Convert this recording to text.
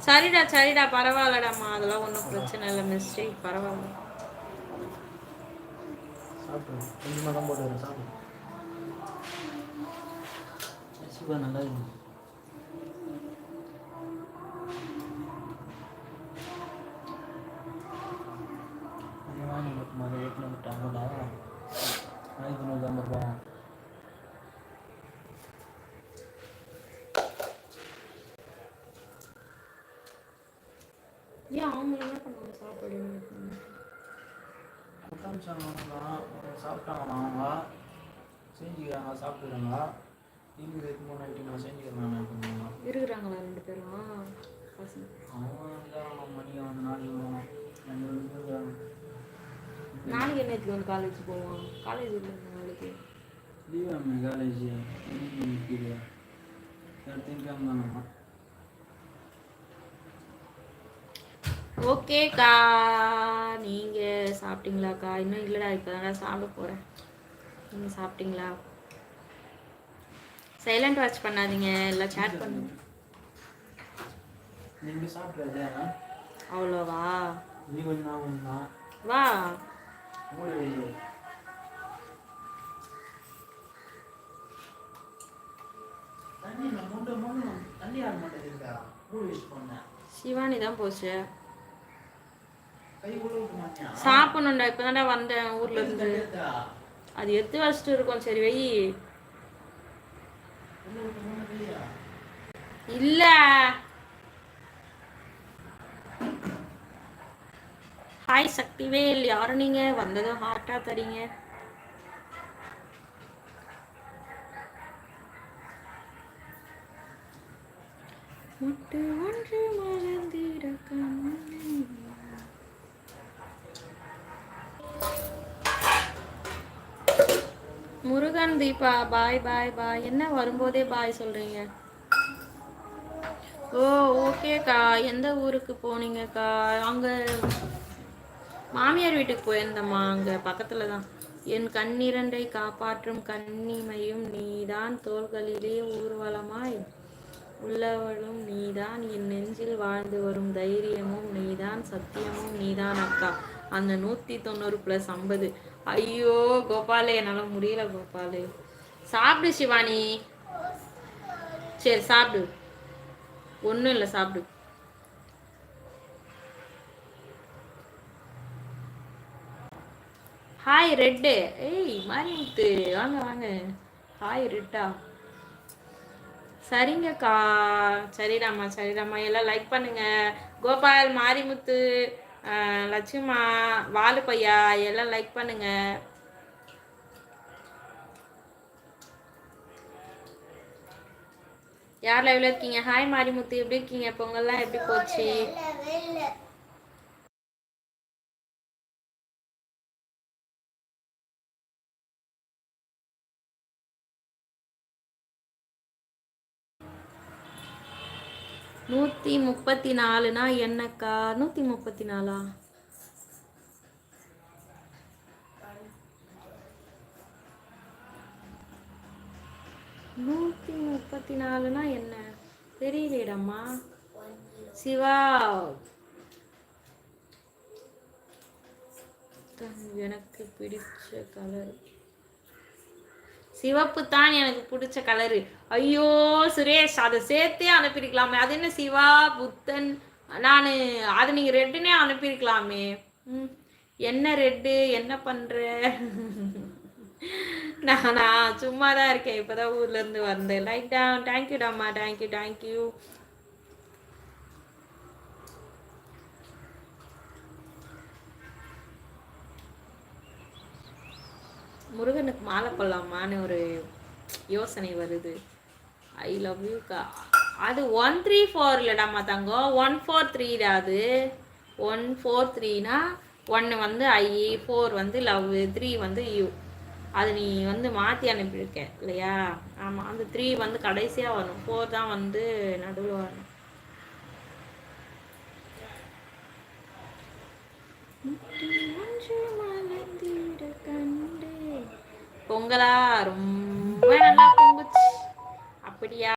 சரிடா சரிடா பரவாயில்லடாம்மா, அதெல்லாம் ஒன்றும் பிரச்சனை இல்லை மிஸ்டேக், பரவாயில்ல. சாப்பிடு, கொஞ்சமாக தான் போட்டு வரேன், சாப்பிடு. சிவா நல்லா இருக்கு. வாங்கி மட்டுமா வீட்டில் விட்டாங்களா? 1950 ரூபா. ஏன் அவங்க என்ன பண்ணுவாங்க சாப்பாடு? சாப்பிட்டாங்க, அவங்க செஞ்சுக்கிறாங்க, சாப்பிட்டுக்கிறாங்க. திரும்பி வைக்கும் போது நைட்டு நான் செஞ்சுக்கிறேன். இருக்கிறாங்களா 2 பேரும்? அவங்க மணி வந்து நாளைக்கு நாளைக்கு என்னத்துக்கு வந்து காலேஜ் போவான்? காலேஜ் இல்லை நாளைக்கு, லீவ். காலேஜ் திங்கக்கிழமை. ஓகேக்கா, நீங்கள் சாப்பிட்டீங்களாக்கா? இன்னும் இல்லைடா, இப்போ தான் சாப்பிட போகிறேன். நீங்கள் சாப்பிட்டீங்களா? சைலண்ட் வாட்ச் பண்ணாதீங்க, எல்லாம் சேட் பண்ணுங்க. நீங்கள் சாப்பிட்றது அவ்வளோவா? நீ கொஞ்சம் வா. சிவானி தான் போச்சு. சாப்பிடணும்டா, இப்போ தான்டா வந்தேன் ஊர்ல இருந்து. அது எடுத்து வச்சுட்டு இருக்கோம். சரி வை. இல்ல ஹாய் சக்திவேல், யாரும் நீங்க வந்ததும் ஹார்ட்டா தரீங்க. முட்டு ஒன்று மலர்ந்திட முருகன் தீபா பாய் பாய் பாய். என்ன வரும்போதே பாய் சொல்றீங்க? ஓ ஓகேக்கா. எந்த ஊருக்கு போனீங்கக்கா? அங்க மாமியார் வீட்டுக்கு போயிருந்தம்மா, அங்க பக்கத்துல தான். என் கண்ணிரண்டை காப்பாற்றும் கண்ணிமையும் நீதான், தோள்களிலே ஊர்வலமாய் உள்ளவளும் நீதான், என் நெஞ்சில் வாழ்ந்து வரும் தைரியமும் நீதான், சத்தியமும் நீதான் அக்கா. அந்த 190+50. ஐயோ கோபாலே, என்னால் முடியல கோபாலே. சாப்பிடு சிவானி. சரி சாப்பிடு, ஒன்றும் இல்லை சாப்பிடு. Hi red. ஏய் மாரிமுத்து வாங்க வாங்க. ஹாய் ரெட்டா. சரிங்கக்கா. சரிடாம்மா சரிடாம்மா, எல்லாம் லைக் பண்ணுங்க. கோபால், மாரிமுத்து, லட்சுமா, வாலு பையா, எல்லாம் லைக் பண்ணுங்க. யார் லைவ்ல இருக்கீங்க? ஹாய் மாரிமுத்து, எப்படி இருக்கீங்க? பொங்கல்லாம் எப்படி போச்சு? நூற்றி 34னா என்னக்கா? 134ஆ? 134னா என்ன தெரியலடம்மா. சிவா, எனக்கு பிடிச்ச கலர் சிவப்பு தான், எனக்கு பிடிச்ச கலரு. ஐயோ சுரேஷ், அதை சேர்த்தே அனுப்பியிருக்கலாமே. அது என்ன சிவா புத்தன், நான் அது நீங்கள் ரெட்டுனே அனுப்பியிருக்கலாமே. என்ன ரெட்டு, என்ன பண்ணுற? நான் சும்மா தான் இருக்கேன், இப்போதான் ஊர்லேருந்து வந்தேன். Like down. தேங்க்யூடாம்மா, தேங்க்யூ தேங்க்யூ. முருகனுக்கு மாலை போடலாமான்னு ஒரு யோசனை வருது. ஐ லவ் யூக்கா. அது 134 இல்லடாம்மா தங்கம், 143. அது 143னா 1 வந்து ஐ, 4 வந்து லவ், 3 வந்து யூ. அது நீ வந்து மாற்றி அனுப்பியிருக்க இல்லையா? ஆமாம், அந்த 3 வந்து கடைசியாக வரணும், 4 தான் வந்து நடுவில் வரணும். பொங்கலா ரொம்ப நல்லா பொங்குச்சு. அப்படியா?